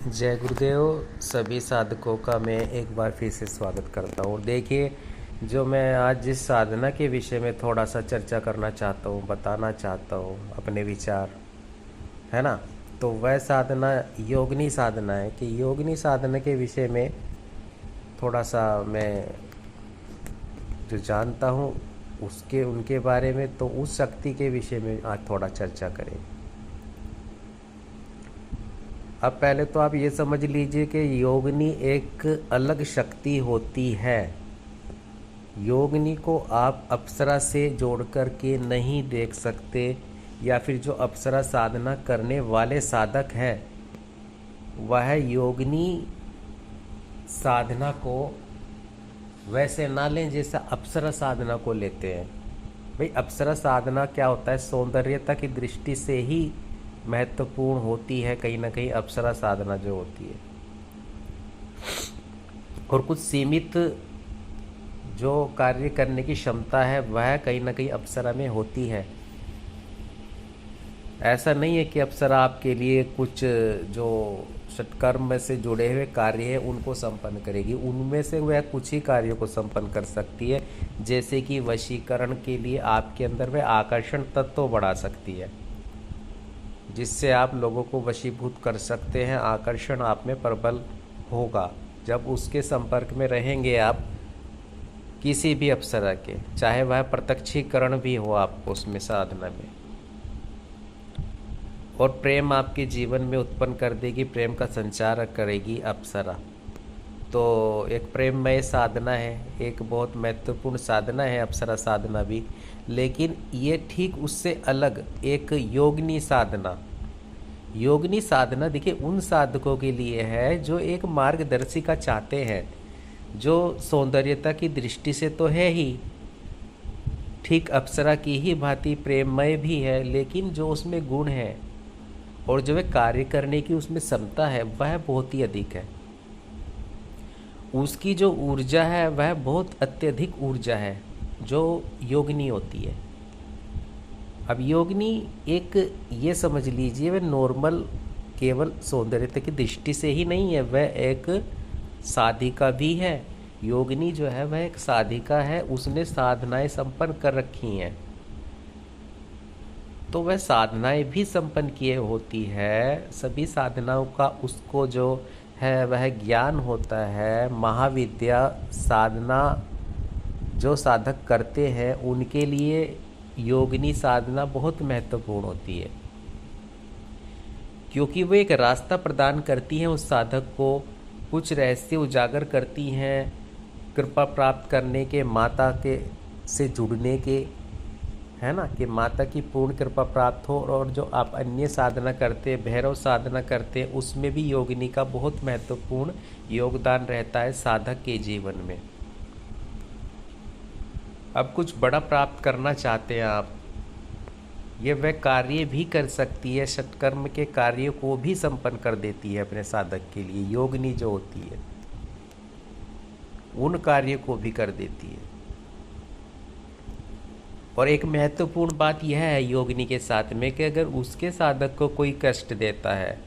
जय गुरुदेव। सभी साधकों का मैं एक बार फिर से स्वागत करता हूँ। देखिए, जो मैं आज जिस साधना के विषय में थोड़ा सा चर्चा करना चाहता हूँ, बताना चाहता हूँ अपने विचार, है ना। तो वह साधना योगिनी साधना है कि योगिनी साधना के विषय में थोड़ा सा मैं जो जानता हूँ उसके उनके बारे में, तो उस शक्ति के विषय में आज थोड़ा चर्चा करें। अब पहले तो आप ये समझ लीजिए कि योगिनी एक अलग शक्ति होती है। योगिनी को आप अप्सरा से जोड़ कर के नहीं देख सकते, या फिर जो अप्सरा साधना करने वाले साधक हैं वह योगिनी साधना को वैसे ना लें जैसा अप्सरा साधना को लेते हैं। भाई, अप्सरा साधना क्या होता है, सौंदर्यता की दृष्टि से ही महत्वपूर्ण होती है कहीं ना कहीं अप्सरा साधना जो होती है, और कुछ सीमित जो कार्य करने की क्षमता है वह कहीं ना कहीं अप्सरा में होती है। ऐसा नहीं है कि अप्सरा आपके लिए कुछ जो षटकर्म से जुड़े हुए कार्य है उनको संपन्न करेगी, उनमें से वह कुछ ही कार्यों को संपन्न कर सकती है। जैसे कि वशीकरण के लिए आपके अंदर वह आकर्षण तत्व बढ़ा सकती है, जिससे आप लोगों को वशीभूत कर सकते हैं। आकर्षण आप में प्रबल होगा जब उसके संपर्क में रहेंगे आप किसी भी अप्सरा के, चाहे वह प्रत्यक्षीकरण भी हो आपको उसमें साधना में। और प्रेम आपके जीवन में उत्पन्न कर देगी, प्रेम का संचार करेगी अप्सरा। तो एक प्रेममय साधना है, एक बहुत महत्वपूर्ण साधना है अप्सरा साधना भी। लेकिन ये ठीक उससे अलग एक योगिनी साधना, योगिनी साधना देखिए उन साधकों के लिए है जो एक मार्गदर्शिका चाहते हैं, जो सौंदर्यता की दृष्टि से तो है ही ठीक अप्सरा की ही भांति प्रेममय भी है, लेकिन जो उसमें गुण है और जो वह कार्य करने की उसमें क्षमता है वह बहुत ही अधिक है। उसकी जो ऊर्जा है वह बहुत अत्यधिक ऊर्जा है जो योगिनी होती है। अब योगिनी एक ये समझ लीजिए वह नॉर्मल केवल सौंदर्यता की दृष्टि से ही नहीं है, वह एक साधिका भी है। योगिनी जो है वह एक साधिका है, उसने साधनाएं संपन्न कर रखी हैं, तो वह साधनाएं भी संपन्न किए होती है। सभी साधनाओं का उसको जो है वह ज्ञान होता है। महाविद्या साधना जो साधक करते हैं उनके लिए योगिनी साधना बहुत महत्वपूर्ण होती है, क्योंकि वो एक रास्ता प्रदान करती हैं उस साधक को, कुछ रहस्य उजागर करती हैं कृपा प्राप्त करने के, माता के से जुड़ने के, है ना, कि माता की पूर्ण कृपा प्राप्त हो। और जो आप अन्य साधना करते हैं, भैरव साधना करते हैं, उसमें भी योगिनी का बहुत महत्वपूर्ण योगदान रहता है साधक के जीवन में। अब कुछ बड़ा प्राप्त करना चाहते हैं आप, ये वह कार्य भी कर सकती है, षटकर्म के कार्य को भी संपन्न कर देती है अपने साधक के लिए। योगिनी जो होती है उन कार्य को भी कर देती है। और एक महत्वपूर्ण बात यह है योगिनी के साथ में कि अगर उसके साधक को कोई कष्ट देता है,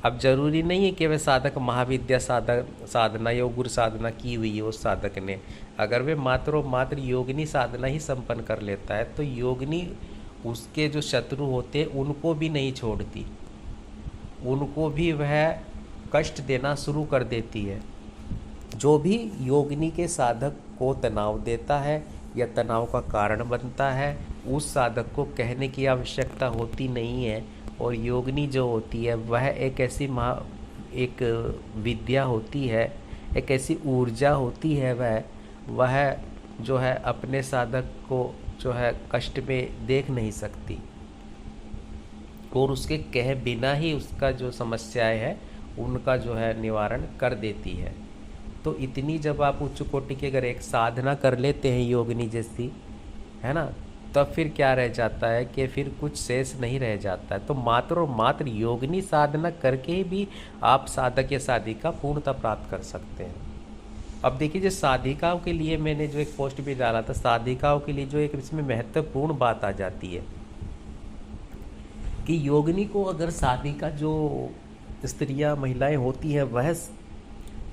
अब जरूरी नहीं है कि वह साधक महाविद्या साधना या गुरु साधना की हुई है उस साधक ने, अगर वे मात्र और मात्र योगिनी साधना ही संपन्न कर लेता है तो योगिनी उसके जो शत्रु होते हैं उनको भी नहीं छोड़ती, उनको भी वह कष्ट देना शुरू कर देती है। जो भी योगिनी के साधक को तनाव देता है या तनाव का कारण बनता है, उस साधक को कहने की आवश्यकता होती नहीं है। और योगिनी जो होती है वह एक ऐसी एक विद्या होती है, एक ऐसी ऊर्जा होती है, वह जो है अपने साधक को जो है कष्ट में देख नहीं सकती, और उसके कहे बिना ही उसका जो समस्याएं है उनका जो है निवारण कर देती है। तो इतनी जब आप उच्च कोटि की अगर एक साधना कर लेते हैं योगिनी जैसी, है ना, तब फिर क्या रह जाता है कि फिर कुछ शेष नहीं रह जाता है। तो मात्र और मात्र योगिनी साधना करके ही भी आप साधक या साधिका पूर्णता प्राप्त कर सकते हैं। अब देखिए, जो साधिकाओं के लिए मैंने जो एक पोस्ट भी डाला था, साधिकाओं के लिए जो एक इसमें महत्वपूर्ण बात आ जाती है कि योगिनी को अगर साधिका जो स्त्रियां महिलाएं होती हैं वह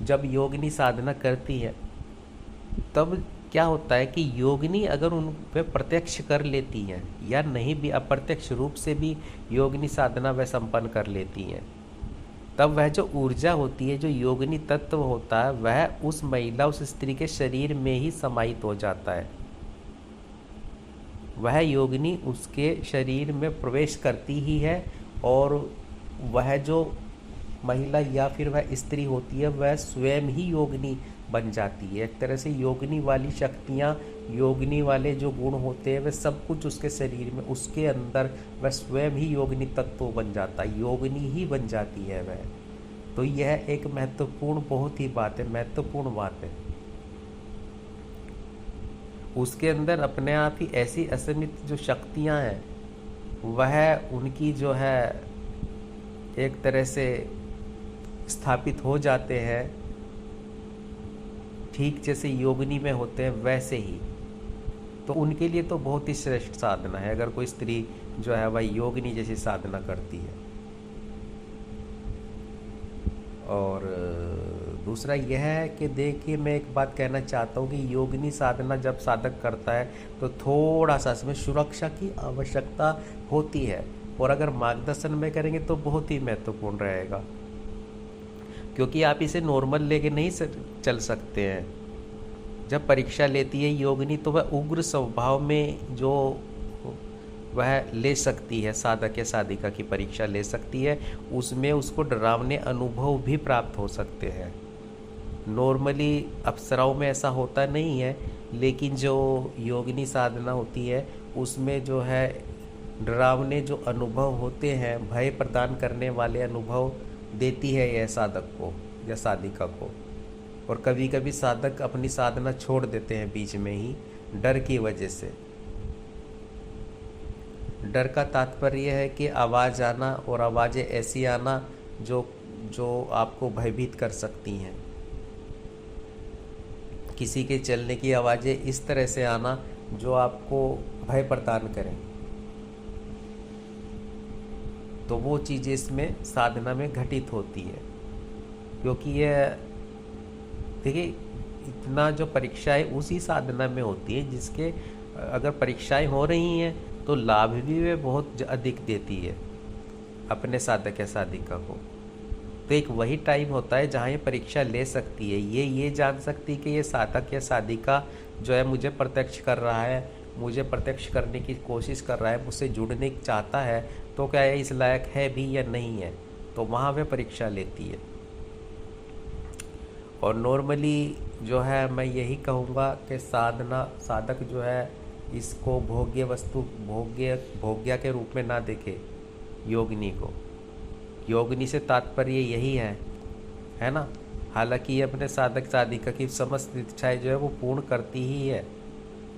जब योगिनी साधना करती है तब क्या होता है कि योगिनी अगर उन पे प्रत्यक्ष कर लेती हैं या नहीं भी अप्रत्यक्ष रूप से भी योगिनी साधना वह संपन्न कर लेती हैं, तब वह जो ऊर्जा होती है, जो योगिनी तत्व होता है, वह उस महिला उस स्त्री के शरीर में ही समाहित हो जाता है। वह योगिनी उसके शरीर में प्रवेश करती ही है और वह जो महिला या फिर वह स्त्री होती है वह स्वयं ही योगिनी बन जाती है। एक तरह से योगिनी वाली शक्तियाँ, योगिनी वाले जो गुण होते हैं वह सब कुछ उसके शरीर में, उसके अंदर वह स्वयं ही योगिनी तत्व बन जाता है, योगिनी ही बन जाती है वह। तो यह एक महत्वपूर्ण बहुत ही बात है, महत्वपूर्ण बात है। उसके अंदर अपने आप ही ऐसी असीमित जो शक्तियाँ हैं वह उनकी जो है एक तरह से स्थापित हो जाते हैं, ठीक जैसे योगिनी में होते हैं वैसे ही। तो उनके लिए तो बहुत ही श्रेष्ठ साधना है अगर कोई स्त्री जो है वह योगिनी जैसी साधना करती है। और दूसरा यह है कि देखिए, मैं एक बात कहना चाहता हूँ कि योगिनी साधना जब साधक करता है तो थोड़ा सा इसमें सुरक्षा की आवश्यकता होती है, और अगर मार्गदर्शन में करेंगे तो बहुत ही महत्वपूर्ण रहेगा, क्योंकि आप इसे नॉर्मल लेके नहीं चल सकते हैं। जब परीक्षा लेती है योगिनी तो वह उग्र स्वभाव में जो वह ले सकती है, साधक या साधिका की परीक्षा ले सकती है, उसमें उसको डरावने अनुभव भी प्राप्त हो सकते हैं। नॉर्मली अप्सराओं में ऐसा होता नहीं है, लेकिन जो योगिनी साधना होती है उसमें जो है डरावने जो अनुभव होते हैं, भय प्रदान करने वाले अनुभव देती है यह साधक को या साधिका को। और कभी कभी साधक अपनी साधना छोड़ देते हैं बीच में ही डर की वजह से। डर का तात्पर्य है कि आवाज़ आना, और आवाज़ें ऐसी आना जो आपको भयभीत कर सकती हैं। किसी के चलने की आवाज़ें इस तरह से आना जो आपको भय प्रदान करें, तो वो चीज़ें इसमें साधना में घटित होती है। क्योंकि यह देखिए, इतना जो परीक्षाएं उसी साधना में होती है जिसके अगर परीक्षाएं हो रही हैं तो लाभ भी वे बहुत अधिक देती है अपने साधक या साधिका को। तो एक वही टाइम होता है जहाँ ये परीक्षा ले सकती है, ये जान सकती है कि ये साधक या साधिका जो है मुझे प्रत्यक्ष कर रहा है, मुझे प्रत्यक्ष करने की कोशिश कर रहा है, मुझसे जुड़ने चाहता है, तो क्या ये इस लायक है भी या नहीं है, तो वहाँ वह परीक्षा लेती है। और नॉर्मली जो है मैं यही कहूँगा कि साधक जो है इसको भोग्य वस्तु, भोग्या के रूप में ना देखे योगिनी को। योगिनी से तात्पर्य यही है ना। हालांकि ये अपने साधक साधिका की समस्त इच्छाएं जो है वो पूर्ण करती ही है,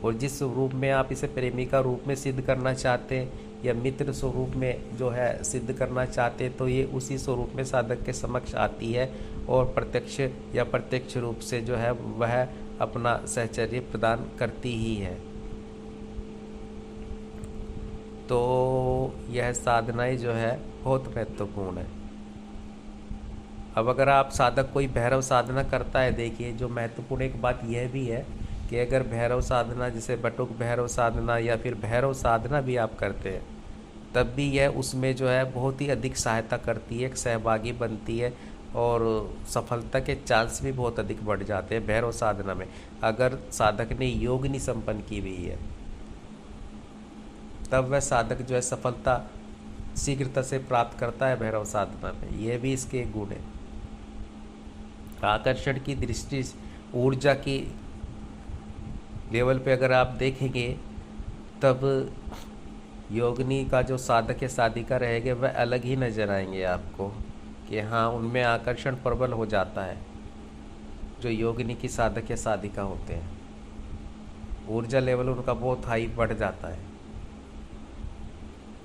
और जिस रूप में आप इसे प्रेमिका रूप में सिद्ध करना चाहते हैं या मित्र स्वरूप में जो है सिद्ध करना चाहते हैं, तो ये उसी स्वरूप में साधक के समक्ष आती है और प्रत्यक्ष या प्रत्यक्ष रूप से जो है वह अपना सहचर्य प्रदान करती ही है। तो यह साधनाएं जो है बहुत महत्वपूर्ण है। अब अगर आप साधक कोई भैरव साधना करता है, देखिए जो महत्वपूर्ण एक बात यह भी है कि अगर भैरव साधना जैसे बटुक भैरव साधना या फिर भैरव साधना भी आप करते हैं, तब भी यह उसमें जो है बहुत ही अधिक सहायता करती है, एक सहभागी बनती है, और सफलता के चांस भी बहुत अधिक बढ़ जाते हैं भैरव साधना में। अगर साधक ने योगिनी संपन्न की हुई है तब वह साधक जो है सफलता शीघ्रता से प्राप्त करता है भैरव साधना में। यह भी इसके गुण है। आकर्षण की दृष्टि, ऊर्जा की लेवल पे अगर आप देखेंगे तब योगिनी का जो साधक या साधिका रहेंगे वह अलग ही नज़र आएंगे आपको, कि हाँ उनमें आकर्षण प्रबल हो जाता है। जो योगिनी की साधक या साधिका होते हैं, ऊर्जा लेवल उनका बहुत हाई बढ़ जाता है।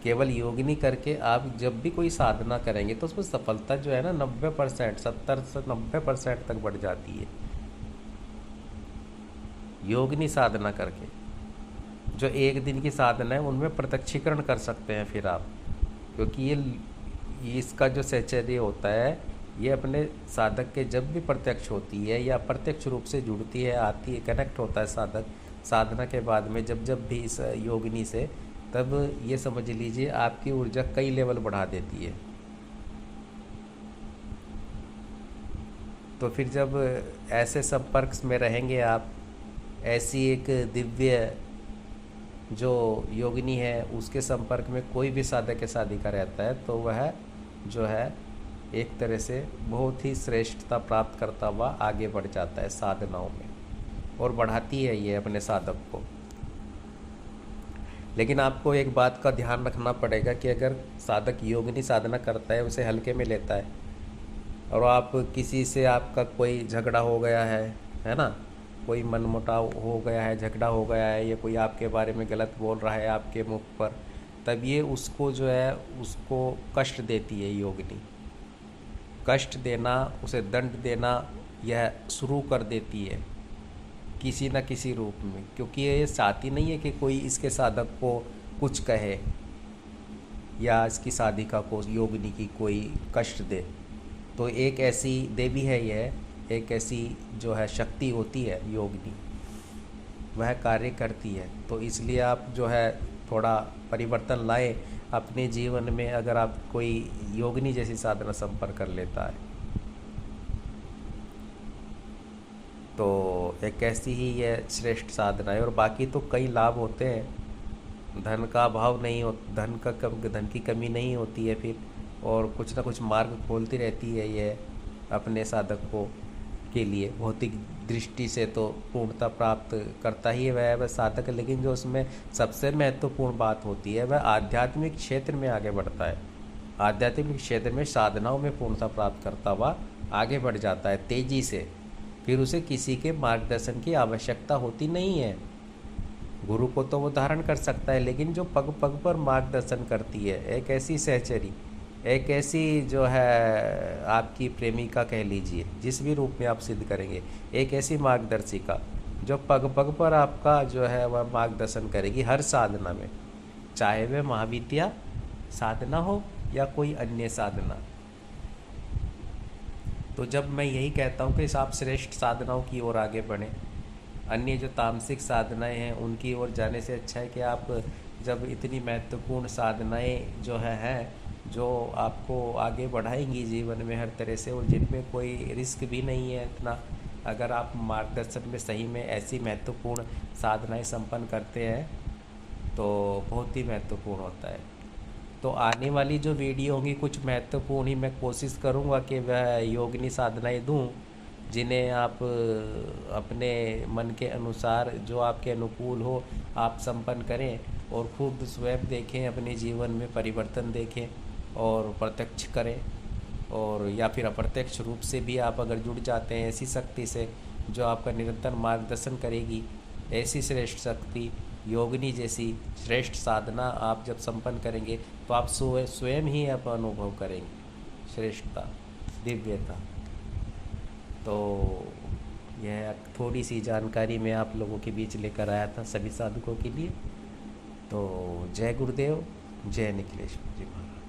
केवल योगिनी करके आप जब भी कोई साधना करेंगे तो उसमें सफलता जो है ना 90%, 70 से 90% तक बढ़ जाती है योगिनी साधना करके। जो एक दिन की साधना है उनमें प्रत्यक्षीकरण कर सकते हैं फिर आप, क्योंकि इसका जो सहचर्य होता है ये अपने साधक के जब भी प्रत्यक्ष होती है या प्रत्यक्ष रूप से जुड़ती है, आती है, कनेक्ट होता है साधक साधना के बाद में जब जब भी इस योगिनी से, तब ये समझ लीजिए आपकी ऊर्जा कई लेवल बढ़ा देती है। तो फिर जब ऐसे संपर्क में रहेंगे आप, ऐसी एक दिव्य जो योगिनी है उसके संपर्क में कोई भी साधक के साधिका रहता है, तो वह जो है एक तरह से बहुत ही श्रेष्ठता प्राप्त करता हुआ आगे बढ़ जाता है साधनाओं में, और बढ़ाती है ये अपने साधक को। लेकिन आपको एक बात का ध्यान रखना पड़ेगा कि अगर साधक योगिनी साधना करता है, उसे हल्के में लेता है, और आप किसी से आपका कोई झगड़ा हो गया है ना, कोई मनमुटाव हो गया है, झगड़ा हो गया है, या कोई आपके बारे में गलत बोल रहा है आपके मुख पर, तब ये उसको जो है उसको कष्ट देती है योगिनी। कष्ट देना, उसे दंड देना यह शुरू कर देती है किसी न किसी रूप में, क्योंकि ये चाहती नहीं है कि कोई इसके साधक को कुछ कहे या इसकी साधिका को, योगिनी की, कोई कष्ट दे। तो एक ऐसी देवी है यह, एक ऐसी जो है शक्ति होती है योगिनी, वह कार्य करती है। तो इसलिए आप जो है थोड़ा परिवर्तन लाएं अपने जीवन में, अगर आप कोई योगिनी जैसी साधना संपर्क कर लेता है तो एक ऐसी ही यह श्रेष्ठ साधना है। और बाकी तो कई लाभ होते हैं, धन का अभाव नहीं हो, धन की कमी नहीं होती है फिर, और कुछ ना कुछ मार्ग खोलती रहती है ये अपने साधक को के लिए। भौतिक दृष्टि से तो पूर्णता प्राप्त करता ही है वह साधक, लेकिन जो उसमें सबसे महत्वपूर्ण बात होती है वह आध्यात्मिक क्षेत्र में आगे बढ़ता है। आध्यात्मिक क्षेत्र में साधनाओं में पूर्णता प्राप्त करता हुआ आगे बढ़ जाता है तेजी से। फिर उसे किसी के मार्गदर्शन की आवश्यकता होती नहीं है। गुरु को तो वो धारण कर सकता है, लेकिन जो पग पग पर मार्गदर्शन करती है, एक ऐसी सहचरी, एक ऐसी जो है आपकी प्रेमिका कह लीजिए, जिस भी रूप में आप सिद्ध करेंगे, एक ऐसी मार्गदर्शिका जो पग पग पर आपका जो है वह मार्गदर्शन करेगी हर साधना में, चाहे वह महाविद्या साधना हो या कोई अन्य साधना। तो जब मैं यही कहता हूँ कि आप श्रेष्ठ साधनाओं की ओर आगे बढ़ें, अन्य जो तामसिक साधनाएं हैं उनकी ओर जाने से अच्छा है कि आप जब इतनी महत्वपूर्ण साधनाएं जो हैं जो आपको आगे बढ़ाएंगी जीवन में हर तरह से, और जिनमें कोई रिस्क भी नहीं है इतना, अगर आप मार्गदर्शन में सही में ऐसी महत्वपूर्ण साधनाएं संपन्न करते हैं तो बहुत ही महत्वपूर्ण होता है। तो आने वाली जो वीडियो होंगी कुछ महत्वपूर्ण ही मैं कोशिश करूँगा कि वह योगिनी साधनाएं दूँ, जिन्हें आप अपने मन के अनुसार, जो आपके अनुकूल हो, आप संपन्न करें और खुद स्वयं देखें, अपने जीवन में परिवर्तन देखें और प्रत्यक्ष करें। और या फिर अप्रत्यक्ष रूप से भी आप अगर जुड़ जाते हैं ऐसी शक्ति से जो आपका निरंतर मार्गदर्शन करेगी, ऐसी श्रेष्ठ शक्ति योगिनी जैसी श्रेष्ठ साधना आप जब संपन्न करेंगे तो आप स्वयं ही आप अनुभव करेंगे श्रेष्ठता, दिव्यता। तो यह थोड़ी सी जानकारी मैं आप लोगों के बीच लेकर आया था सभी साधकों के लिए। तो जय गुरुदेव, जय निखिलेश जी महाराज।